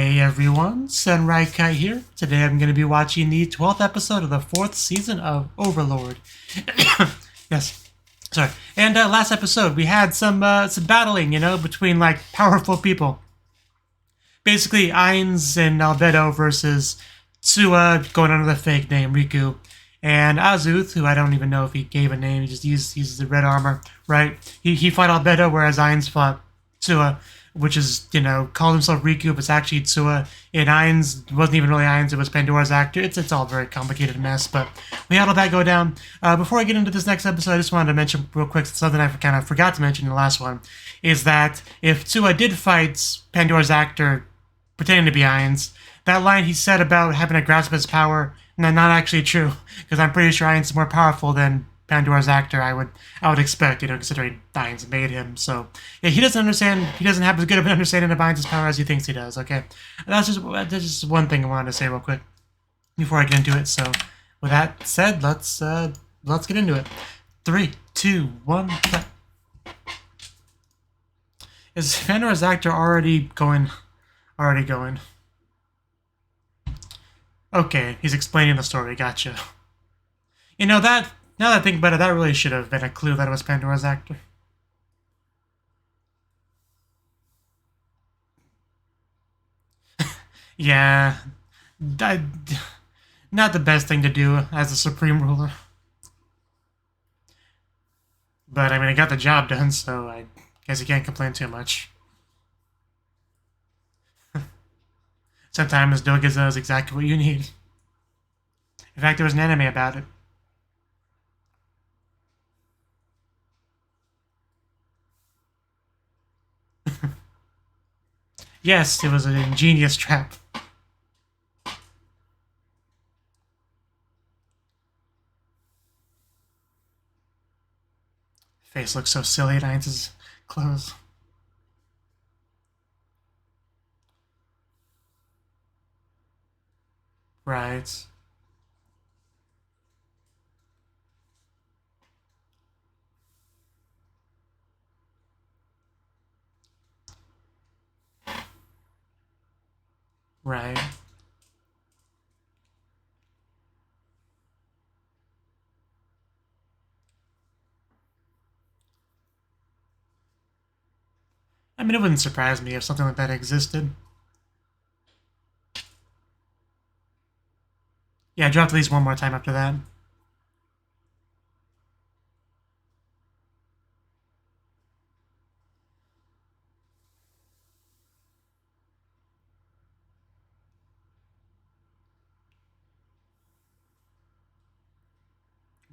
Hey everyone, PyramidCat here. Today I'm going to be watching the 12th episode of the 4th season of Overlord. Yes, sorry. And last episode we had some battling, between like powerful people. Basically, Ainz and Albedo versus Tsua, going under the fake name Riku, and Azuth, who I don't even know if he gave a name. He just used the red armor, right? He fought Albedo, whereas Ainz fought Tsua, which is, called himself Riku, but it's actually Tsua. And Ainz wasn't even really Ainz, it was Pandora's actor. It's all a very complicated mess, but we had all that go down. Before I get into this next episode, I just wanted to mention real quick something I kind of forgot to mention in the last one, is that if Tsua did fight Pandora's actor pretending to be Ainz, that line he said about having a grasp of his power, not actually true, because I'm pretty sure Ainz is more powerful than Pandora's actor, I would expect, considering Ainz made him. So yeah, he doesn't have as good of an understanding of Ainz's power as he thinks he does. Okay, that's just one thing I wanted to say real quick before I get into it. So with that said, let's get into it. 3, 2, 1. Is Pandora's actor already going? Okay, he's explaining the story. Gotcha. Now that I think about it, that really should have been a clue that it was Pandora's actor. Yeah, not the best thing to do as a supreme ruler. But, I got the job done, so I guess you can't complain too much. Sometimes Dogiza is exactly what you need. In fact, there was an anime about it. Yes, it was an ingenious trap. Face looks so silly at Ainz's clothes. Right. Right. It wouldn't surprise me if something like that existed. Yeah, I dropped at least one more time after that.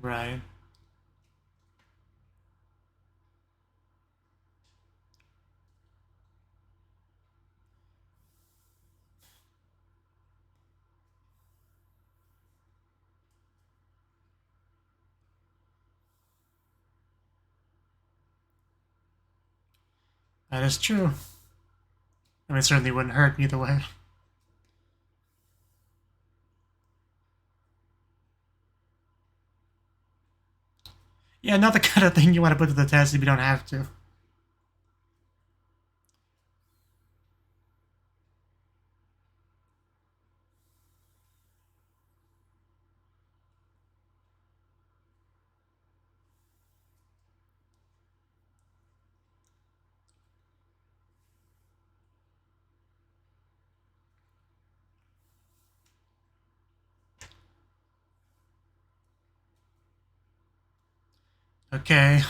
Right. That is true. It certainly wouldn't hurt either way. Yeah, not the kind of thing you want to put to the test if you don't have to. Okay.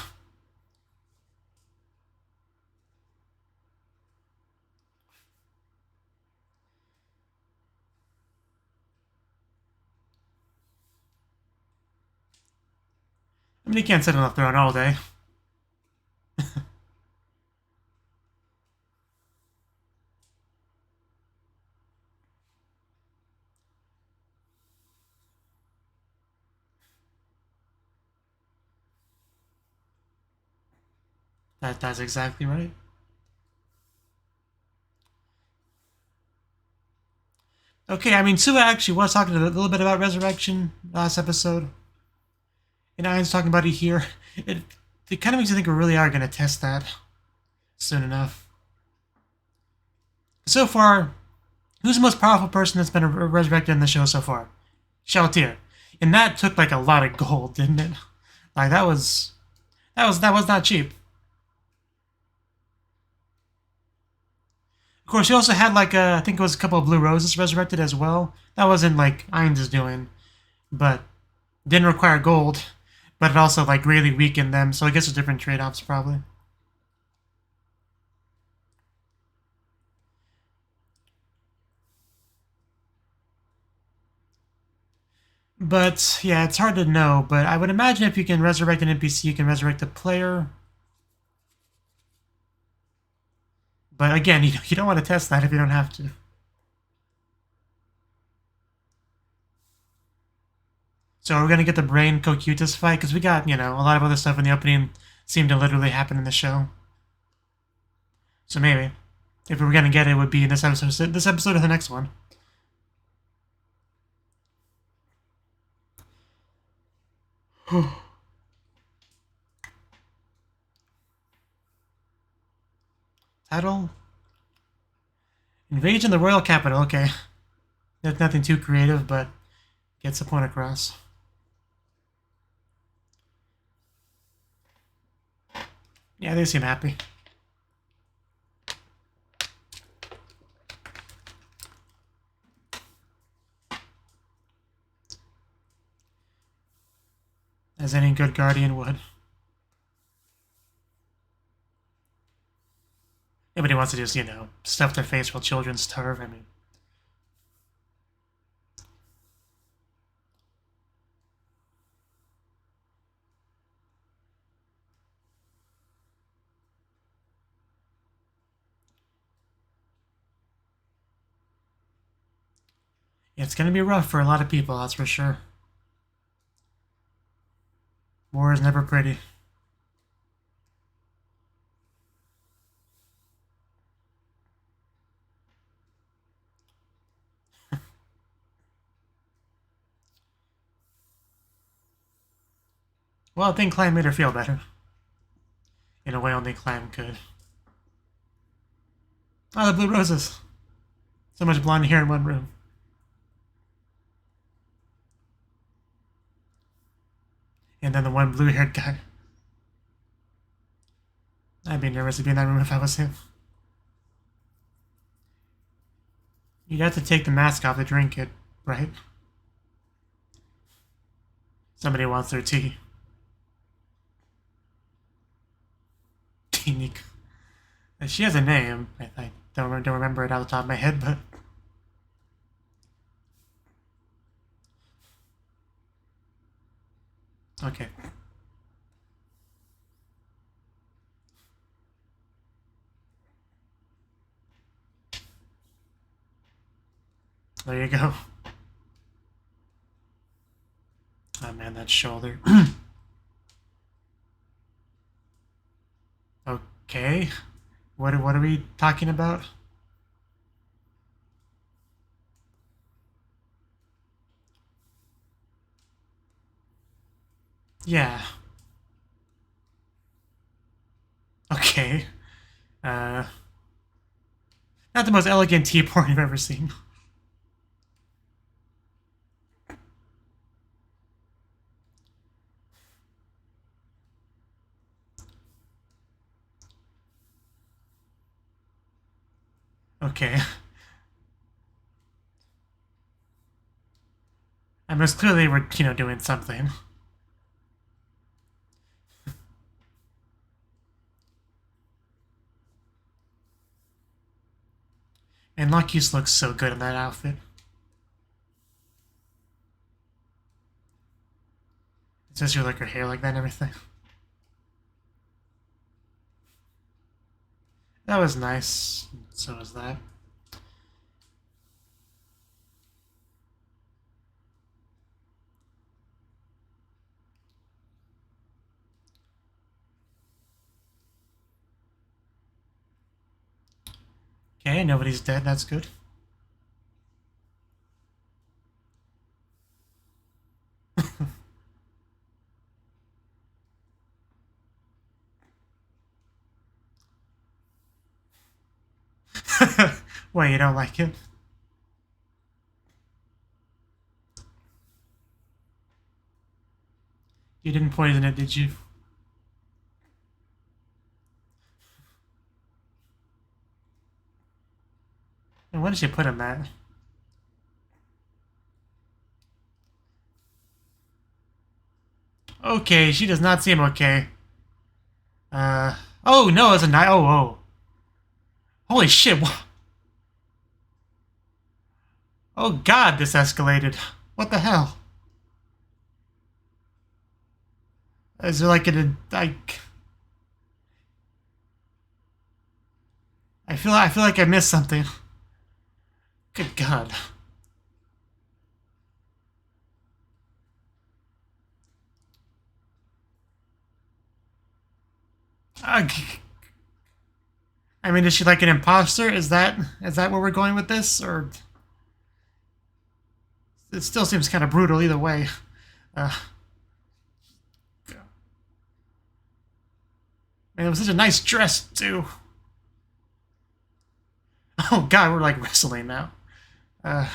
He can't sit on the throne all day. That's exactly right. Okay, Tsua actually was talking a little bit about resurrection last episode. And Ain's talking about it here. It kind of makes you think we really are going to test that soon enough. So far, Who's the most powerful person that's been resurrected in the show so far? Shaltir. And that took like a lot of gold, didn't it? Like that was not cheap. Of course, he also had like I think it was a couple of blue roses resurrected as well. That wasn't like Ainz doing, but didn't require gold. But it also like really weakened them, so I guess there's different trade-offs probably. But yeah, it's hard to know. But I would imagine if you can resurrect an NPC, you can resurrect a player. But again, you don't want to test that if you don't have to. So we're gonna get the Brain Cocutus fight because we got a lot of other stuff in the opening seemed to literally happen in the show. So maybe if we were gonna get it, it would be in this episode. This episode or the next one. Title: Invasion the Royal Capital. Okay, there's nothing too creative, but gets the point across. Yeah, they seem happy. As any good guardian would. Nobody wants to just, stuff their face while children starve. I mean. It's going to be rough for a lot of people, that's for sure. War is never pretty. Well, I think Climb made her feel better. In a way only Climb could. Oh, the blue roses. So much blonde hair in one room. And then the one blue-haired guy. I'd be nervous to be in that room if I was him. You'd have to take the mask off to drink it, right? Somebody wants their tea. Nico. She has a name. I don't remember it out of the top of my head, but... Okay. There you go. Oh man, that shoulder. Okay. What are we talking about? Yeah. Okay. Not the most elegant tea porn you've ever seen. Okay. I most clearly we're, doing something. And Lucky's looks so good in that outfit. It's just you like her hair like that and everything. That was nice. So was that. Okay, nobody's dead. That's good. Wait, you don't like it? You didn't poison it, did you? And what did she put him at? Okay, she does not seem okay. Oh no, it's a knife. Oh, oh. Holy shit. Oh god, this escalated. What the hell? Is there like I feel like I missed something. Good god. I mean, is she like an imposter? Is that where we're going with this, or it still seems kind of brutal either way? Man, it was such a nice dress too. Oh god, we're like wrestling now. I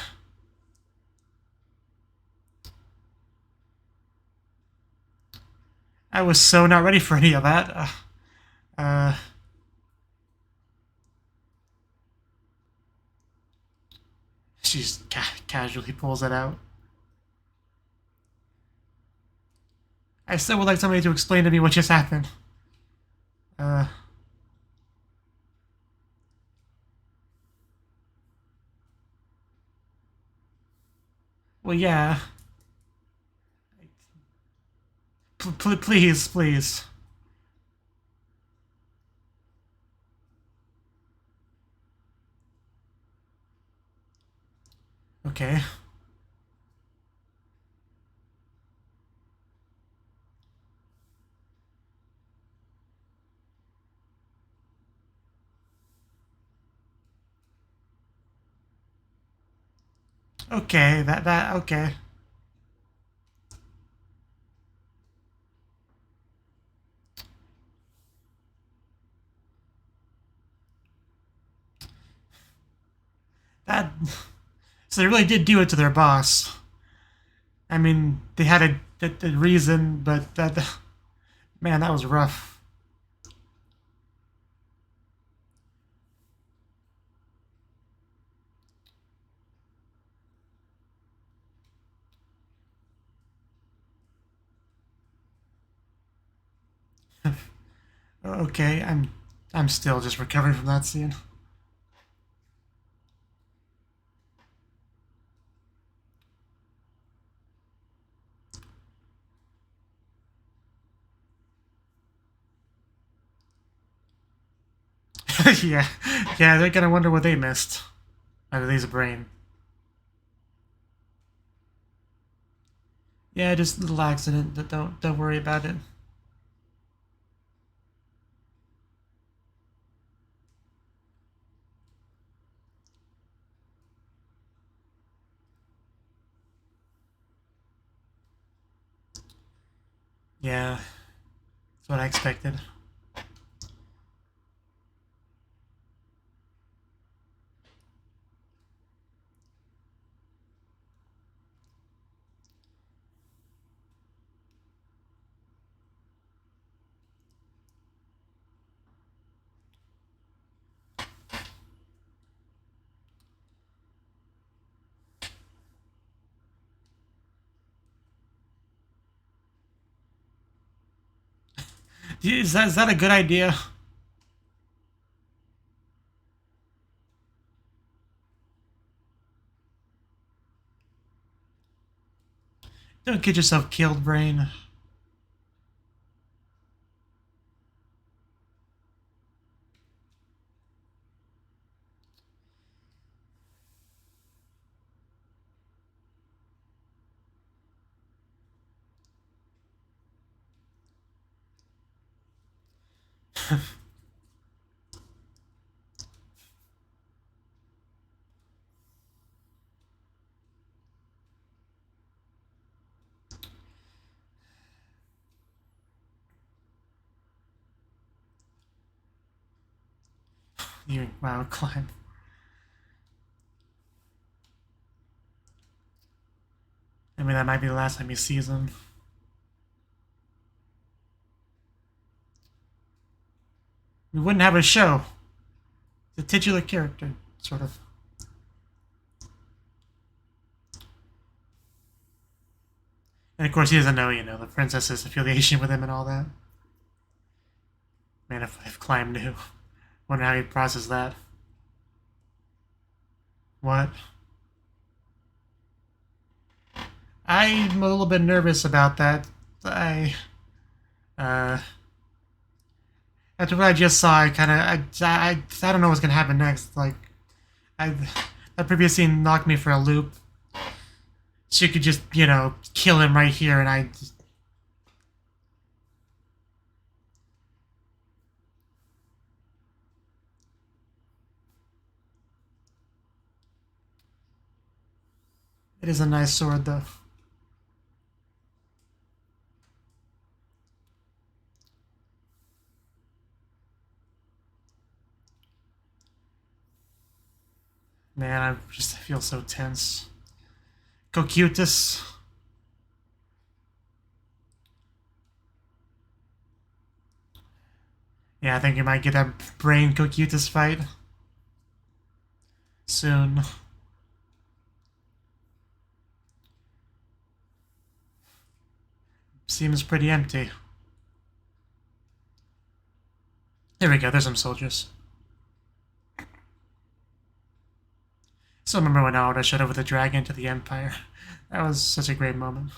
was so not ready for any of that. She's casually pulls it out. I still would like somebody to explain to me what just happened. Well, yeah. Please, please. Okay. Okay, okay. That... So they really did do it to their boss. I mean, they had a reason, but that... Man, that was rough. Okay, I'm still just recovering from that scene. yeah, they're gonna wonder what they missed out of his brain. Yeah, just a little accident. Don't worry about it. Yeah, that's what I expected. Is that a good idea? Don't get yourself killed, brain. Wow, climb. I mean, that might be the last time he sees him. we wouldn't have a show. The titular character, sort of. And of course, he doesn't know, the princess's affiliation with him and all that. Man, if Climb knew. Wonder how he'd process that. What? I'm a little bit nervous about that. After what I just saw, I don't know what's gonna happen next. Like, that previous scene knocked me for a loop. She could just, kill him right here, and It is a nice sword, though. Man, I feel so tense. Cocytus. Yeah, I think you might get a brain Cocytus fight soon. Seems pretty empty. There we go, there's some soldiers. Still remember when Naruto showed over the dragon to the Empire. That was such a great moment.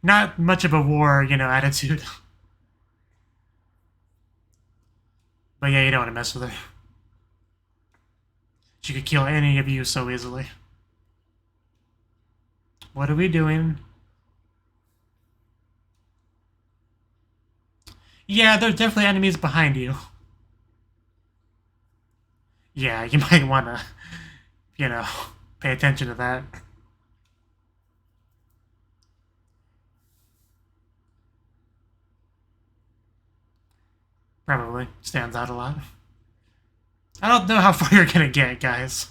Not much of a war, attitude. But yeah, you don't want to mess with her. She could kill any of you so easily. What are we doing? Yeah, there's definitely enemies behind you. Yeah, you might want to, pay attention to that. Probably. Stands out a lot. I don't know how far you're gonna get, guys.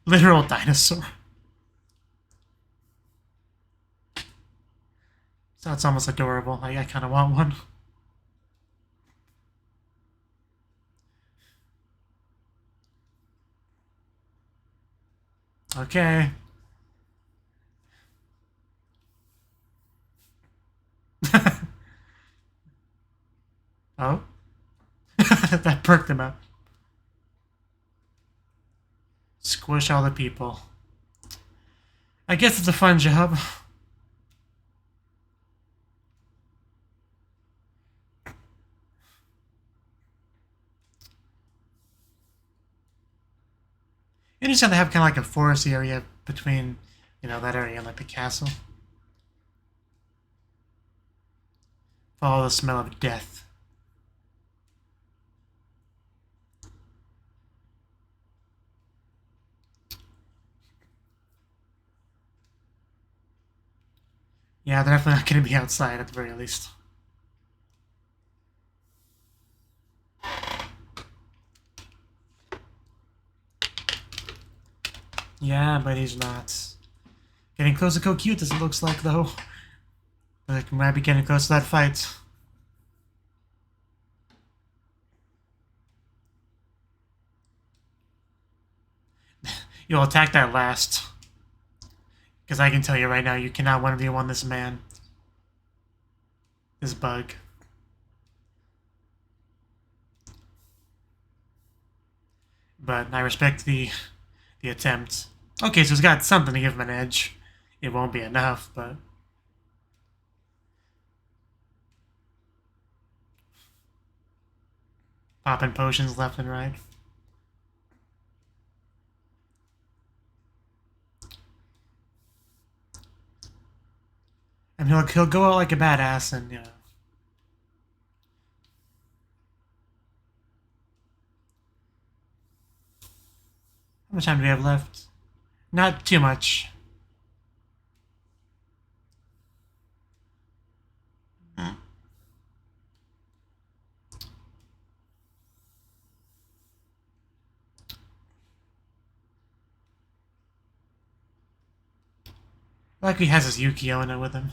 Literal dinosaur. So it's almost adorable. I kind of want one. Okay. Oh? That perked him up. Squish all the people. I guess it's a fun job. Interesting they have kind of like a forest area between, that area and like the castle. Follow the smell of death. Yeah, they're definitely not going to be outside at the very least. Yeah, but he's not. Getting close to Cocytus, it looks like, though. Like, we might be getting close to that fight. You'll attack that last. Because I can tell you right now, you cannot 1v1 this man. This bug. But I respect the attempt. Okay, so he's got something to give him an edge. It won't be enough, but... Popping potions left and right. And he'll go out like a badass and, How much time do we have left? Not too much. Like he has his Yukio in it with him.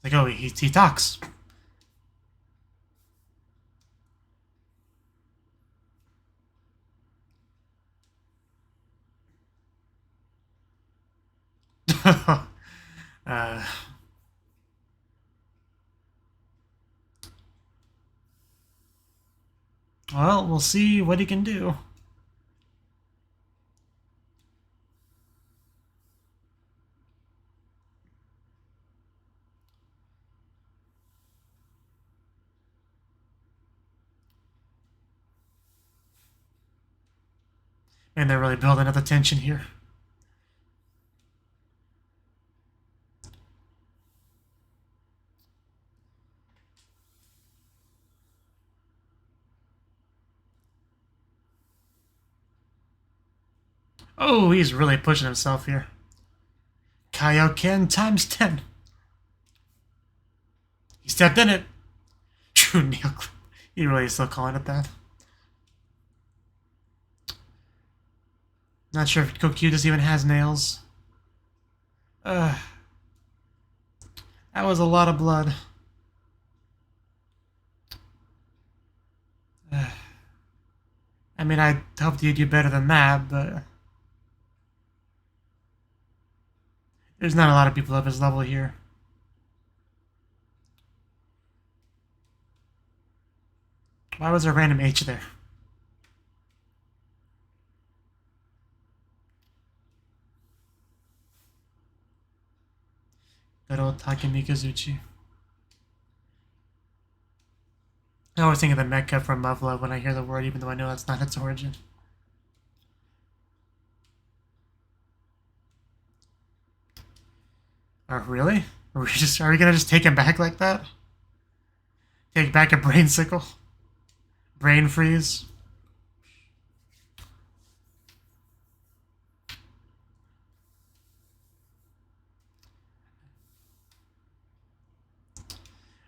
Like, oh, he talks. Well, we'll see what he can do. And they're really building up the tension here. Oh, he's really pushing himself here. Kaioken times 10. He stepped in it. True nail clip. He really is still calling it that. Not sure if Kokyudas even has nails. That was a lot of blood. I mean, I hoped you'd do better than that, but... There's not a lot of people of his level here. Why was there a random H there? Good old Takemikazuchi. I always think of the mecha from Muv-Luv when I hear the word, even though I know that's not its origin. Oh, really? Are we gonna just take him back like that? Take back a brain sickle? Brain freeze?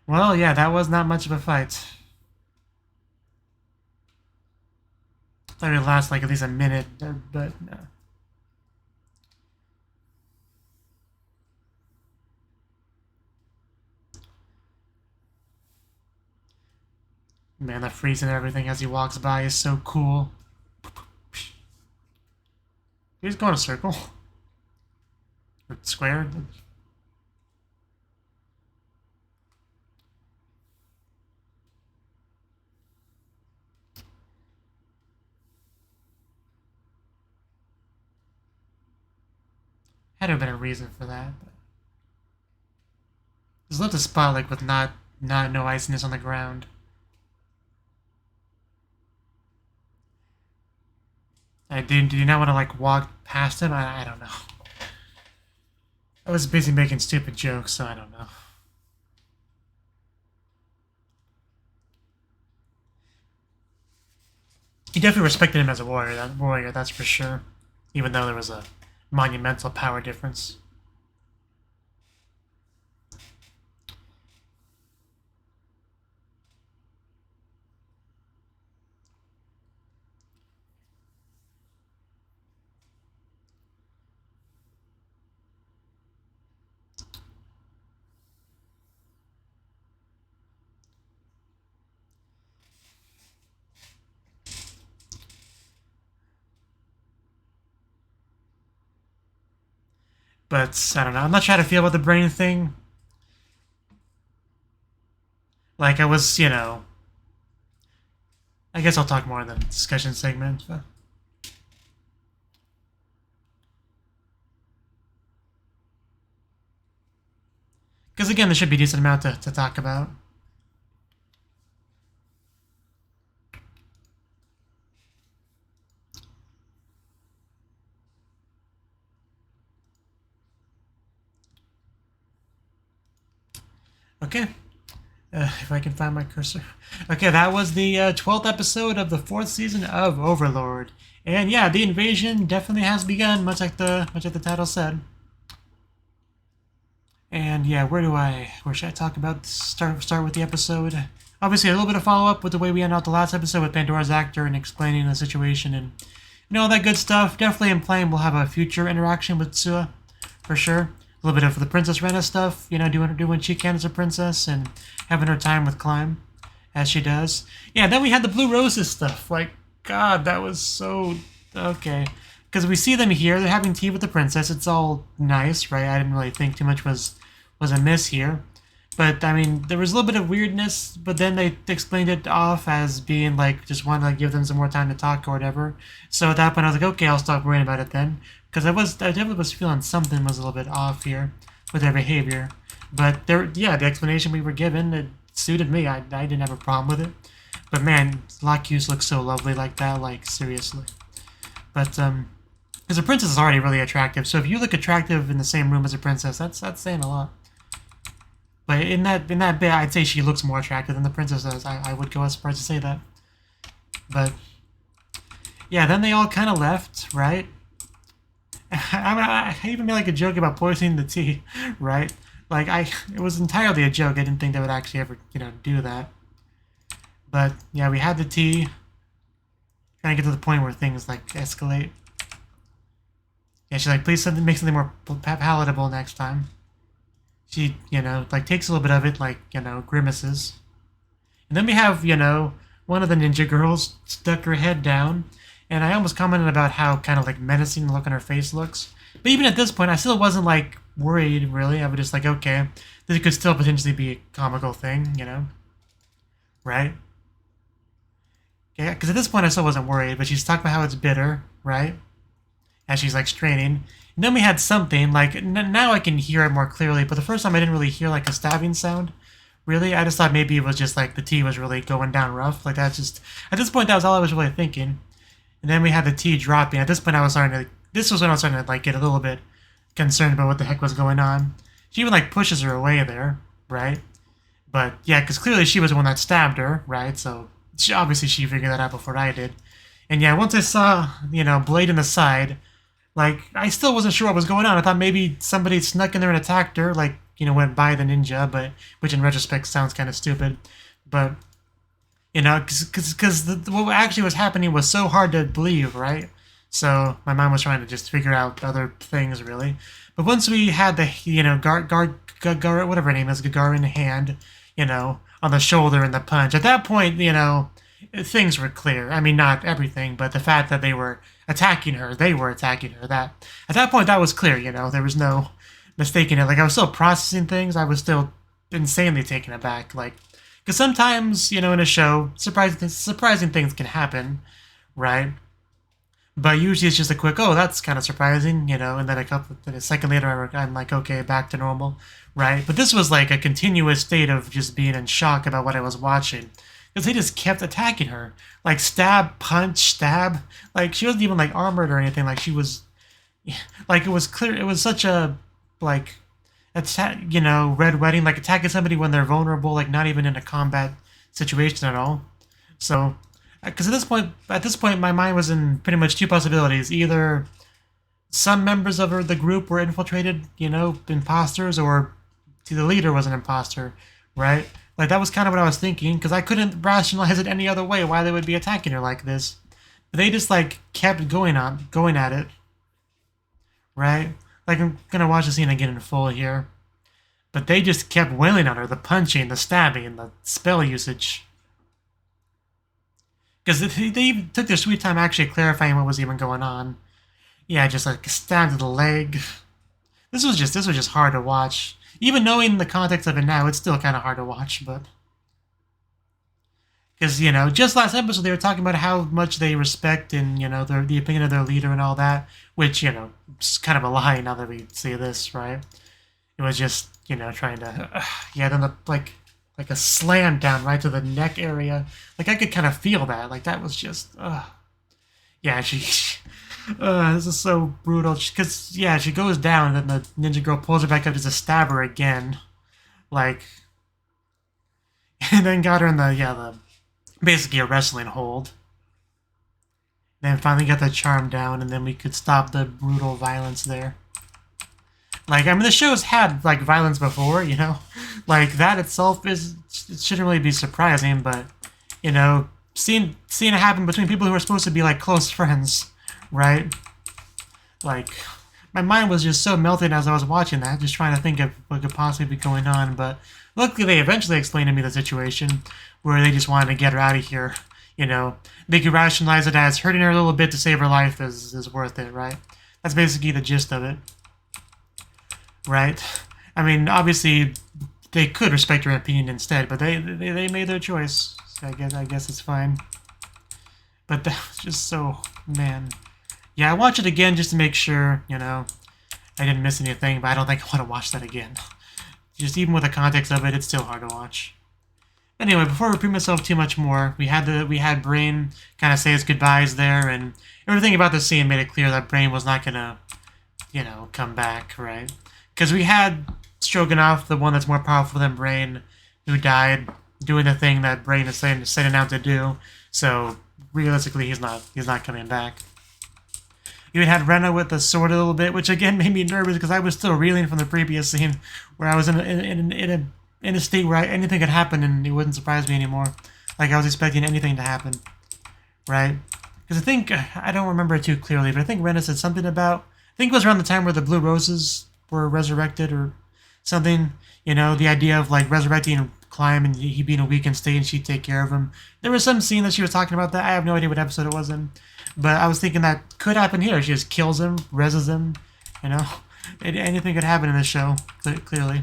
Well, yeah, that was not much of a fight. I thought it would last like at least a minute, but no. Man, the freeze and everything as he walks by is so cool. He's going a circle. Or square. Had to have been a reason for that. But... Just love the spot like with no iciness on the ground. Do you not want to like walk past him? I don't know. I was busy making stupid jokes, so I don't know. He definitely respected him as a warrior, that's for sure. Even though there was a monumental power difference. But, I don't know, I'm not sure how to feel about the brain thing. Like, I was, you know... I guess I'll talk more in the discussion segment, but... Because, again, there should be a decent amount to talk about. Okay, if I can find my cursor. Okay, that was the 12th episode of the 4th season of Overlord. And yeah, the invasion definitely has begun, much like the title said. And yeah, where should I talk about? Start with the episode. Obviously, a little bit of follow-up with the way we ended out the last episode with Pandora's actor and explaining the situation and all that good stuff. Definitely implying we'll have a future interaction with Sua, for sure. little bit of the Princess Rena stuff, you know, doing what she can as a princess and having her time with Climb, as she does. Yeah, then we had the Blue Roses stuff. Like, God, that was so... Okay. Because we see them here, they're having tea with the princess. It's all nice, right? I didn't really think too much was amiss here. But, I mean, there was a little bit of weirdness, but then they explained it off as being, like, just wanting to like, give them some more time to talk or whatever. So at that point, I was like, okay, I'll stop worrying about it then. Because I definitely was feeling something was a little bit off here with their behavior. But, yeah, the explanation we were given, it suited me. I didn't have a problem with it. But, man, Lacuse looks so lovely like that, like, seriously. But, because the princess is already really attractive, so if you look attractive in the same room as a princess, that's saying a lot. But in that bit, I'd say she looks more attractive than the princess does. I would go as far as to say that. But yeah, then they all kind of left, right? I even made like a joke about poisoning the tea, right? Like it was entirely a joke. I didn't think they would actually ever, you know, do that. But yeah, we had the tea. Kind of get to the point where things like escalate. Yeah, she's like, please make something more palatable next time. She, you know, like takes a little bit of it, like, you know, grimaces. And then we have, you know, one of the ninja girls stuck her head down. And I almost commented about how kind of like menacing the look on her face looks. But even at this point, I still wasn't like worried, really. I was just like, okay, this could still potentially be a comical thing, you know? Right? Yeah, because at this point I still wasn't worried, but she's talking about how it's bitter, right? As she's like straining. And then we had something, like, now I can hear it more clearly, but the first time I didn't really hear, like, a stabbing sound, really. I just thought maybe it was just, like, the tea was really going down rough. Like, that's just, at this point, that was all I was really thinking. And then we had the tea dropping. At this point, I was starting to, this was when I was starting to, like, get a little bit concerned about what the heck was going on. She even, like, pushes her away there, right? But, yeah, because clearly she was the one that stabbed her, right? So, obviously she figured that out before I did. And, yeah, once I saw, you know, blade in the side... Like, I still wasn't sure what was going on. I thought maybe somebody snuck in there and attacked her, like, you know, went by the ninja, but which in retrospect sounds kind of stupid. But, you know, because what actually was happening was so hard to believe, right? So my mind was trying to just figure out other things, really. But once we had the, you know, whatever her name is, Gagarin hand, you know, on the shoulder and the punch, at that point, you know, things were clear. I mean, not everything, but the fact that they were attacking her, that at that point that was clear, you know, there was no mistaking it. Like, I was still processing things, I was still insanely taken aback, like, because sometimes, you know, in a show, surprising things can happen, right? But usually it's just a quick, oh, that's kind of surprising, you know, and then a second later I'm like, okay, back to normal, right? But this was like a continuous state of just being in shock about what I was watching. Because they just kept attacking her. Like, stab, punch, stab. Like, she wasn't even, like, armored or anything. Like, she was... Like, it was clear... It was such a, like... you know, red wedding. Like, attacking somebody when they're vulnerable. Like, not even in a combat situation at all. So... Because at this point, my mind was in pretty much two possibilities. Either some members of the group were infiltrated, you know, imposters, or the leader was an imposter, right? Like, that was kind of what I was thinking, because I couldn't rationalize it any other way why they would be attacking her like this. But they just, like, kept going at it. Right? Like, I'm gonna watch the scene again in full here. But they just kept wailing on her, the punching, the stabbing, the spell usage. Because they took their sweet time actually clarifying what was even going on. Yeah, just like a stab to the leg. This was just hard to watch. Even knowing the context of it now, it's still kind of hard to watch, but... Because, you know, just last episode they were talking about how much they respect and, you know, the opinion of their leader and all that, which, you know, is kind of a lie now that we see this, right? It was just, you know, trying to... yeah, then like a slam down right to the neck area. Like, I could kind of feel that. Like, that was just... yeah, this is so brutal. Because, yeah, she goes down, and then the ninja girl pulls her back up just to stab her again. Like, and then got her in the basically a wrestling hold. Then finally got the charm down, and then we could stop the brutal violence there. Like, I mean, the show's had, like, violence before, you know? Like, that itself it shouldn't really be surprising, but, you know, seeing it happen between people who are supposed to be, like, close friends... Right? Like, my mind was just so melted as I was watching that, just trying to think of what could possibly be going on. But luckily, they eventually explained to me the situation where they just wanted to get her out of here. You know, they could rationalize it as hurting her a little bit to save her life is worth it, right? That's basically the gist of it, right? I mean, obviously, they could respect her opinion instead, but they made their choice. So I guess it's fine. But that was just so, man. Yeah, I watched it again just to make sure, you know, I didn't miss anything, but I don't think I want to watch that again. Just even with the context of it, it's still hard to watch. Anyway, before I repeat myself too much more, we had Brain kind of say his goodbyes there, and everything about the scene made it clear that Brain was not gonna, you know, come back, right? Because we had Stroganoff, the one that's more powerful than Brain, who died doing the thing that Brain is setting out to do. So realistically, he's not coming back. You even had Rena with the sword a little bit, which again made me nervous because I was still reeling from the previous scene where I was in a state where anything could happen and it wouldn't surprise me anymore. Like I was expecting anything to happen, right? Because I think, I don't remember it too clearly, but I think Rena said something about, I think it was around the time where the Blue Roses were resurrected or something, you know, the idea of like resurrecting Climb and he being a weakened state and she'd take care of him. There was some scene that she was talking about that. I have no idea what episode it was in, but I was thinking that could happen here. She just kills him, reses him, you know. Anything could happen in this show, clearly.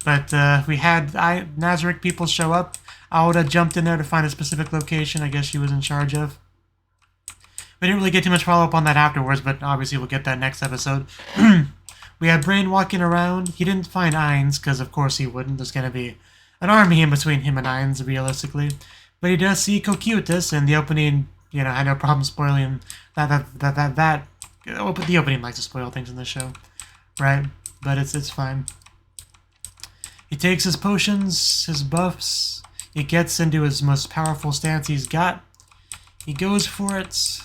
But we had Nazarick people show up. Aoda jumped in there to find a specific location I guess she was in charge of. We didn't really get too much follow-up on that afterwards, but obviously we'll get that next episode. We had Brain walking around. He didn't find Ainz, because of course he wouldn't. There's going to be an army in between him and Ainz, realistically. But he does see Cocytus, and the opening, you know, had no problem spoiling that. Oh, but the opening likes to spoil things in the show, right? But it's fine. He takes his potions, his buffs. He gets into his most powerful stance he's got. He goes for it.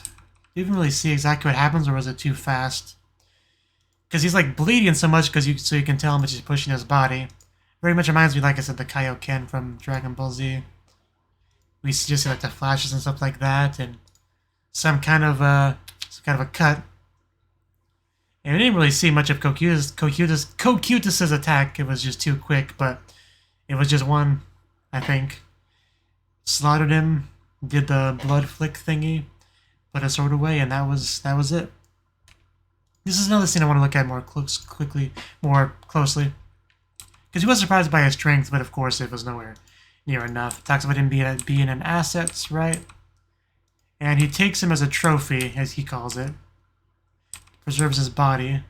Do you even really see exactly what happens, or was it too fast? Because he's like bleeding so much, so you can tell how much he's pushing his body. Very much reminds me, like I said, the Kaioken from Dragon Ball Z. We just see like the flashes and stuff like that, and some kind of a cut. And we didn't really see much of Cocytus's attack. It was just too quick, but it was just one, I think. Slaughtered him, did the blood flick thingy, put his sword away, and that was it. This is another scene I want to look at more closely. Because he was surprised by his strength, but of course it was nowhere near enough. Talks about him being an asset, right? And he takes him as a trophy, as he calls it. Preserves his body.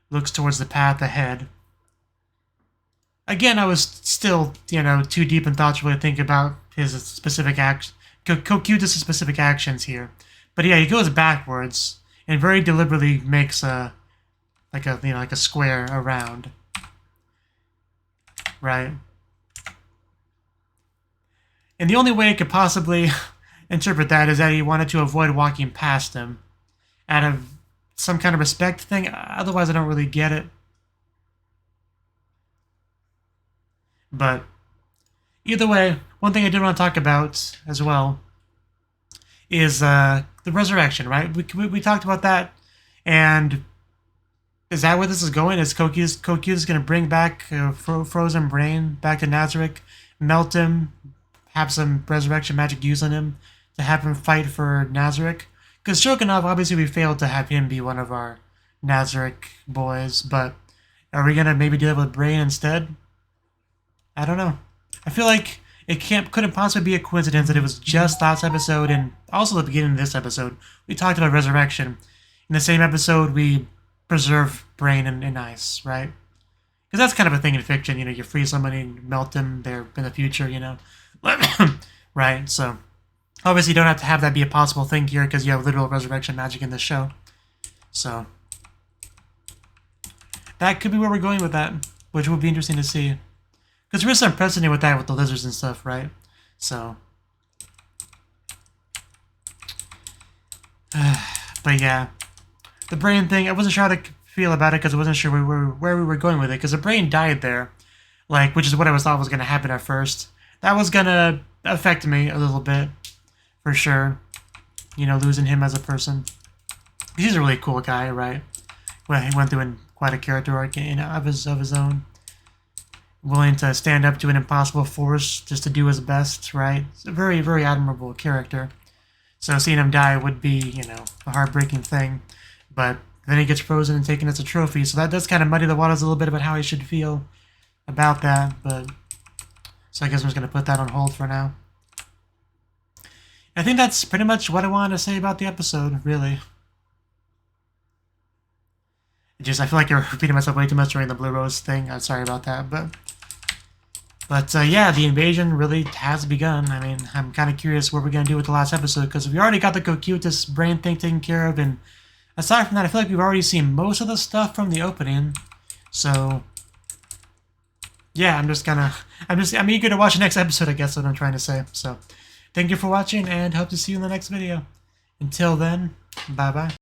Looks towards the path ahead. Again, I was still, you know, too deep in thoughts to really think about his specific actions. Cocytus' specific actions here. But yeah, he goes backwards and very deliberately makes a square around. Right? And the only way I could possibly interpret that is that he wanted to avoid walking past him out of some kind of respect thing. Otherwise, I don't really get it. But either way, one thing I did want to talk about as well is the resurrection, right? We talked about that, and is that where this is going? Is Cocytus going to bring back Frozen Brain back to Nazarick, melt him, have some resurrection magic used on him to have him fight for Nazarick? Because Shogunov, obviously we failed to have him be one of our Nazarick boys, but are we going to maybe deal with Brain instead? I don't know. I feel like it couldn't possibly be a coincidence that it was just last episode and also the beginning of this episode. We talked about resurrection. In the same episode, we preserve Brain and ice, right? Because that's kind of a thing in fiction, you know, you freeze somebody and melt them, they're in the future, you know. Right, so obviously you don't have to have that be a possible thing here because you have literal resurrection magic in the show. So that could be where we're going with that, which would be interesting to see. Because there is some precedent with that with the lizards and stuff, right? So but yeah, the Brain thing, I wasn't sure how to feel about it because I wasn't sure where we were going with it. Because the Brain died there, like, which is what I thought was going to happen at first. That was going to affect me a little bit, for sure. You know, losing him as a person. He's a really cool guy, right? Well, he went through quite a character arc, of his own. Willing to stand up to an impossible force just to do his best, right? It's a very, very admirable character. So seeing him die would be, a heartbreaking thing. But then he gets frozen and taken as a trophy, so that does kind of muddy the waters a little bit about how he should feel about that. But so I guess I'm just going to put that on hold for now. I think that's pretty much what I wanted to say about the episode, really. I feel like you're repeating myself way too much during the Blue Rose thing. I'm sorry about that, but yeah, the invasion really has begun. I mean, I'm kind of curious what we're going to do with the last episode, because we already got the Cocutus brain thing taken care of, and aside from that, I feel like we've already seen most of the stuff from the opening. So, yeah, I'm eager to watch the next episode, I guess is what I'm trying to say. So, thank you for watching, and hope to see you in the next video. Until then, bye-bye.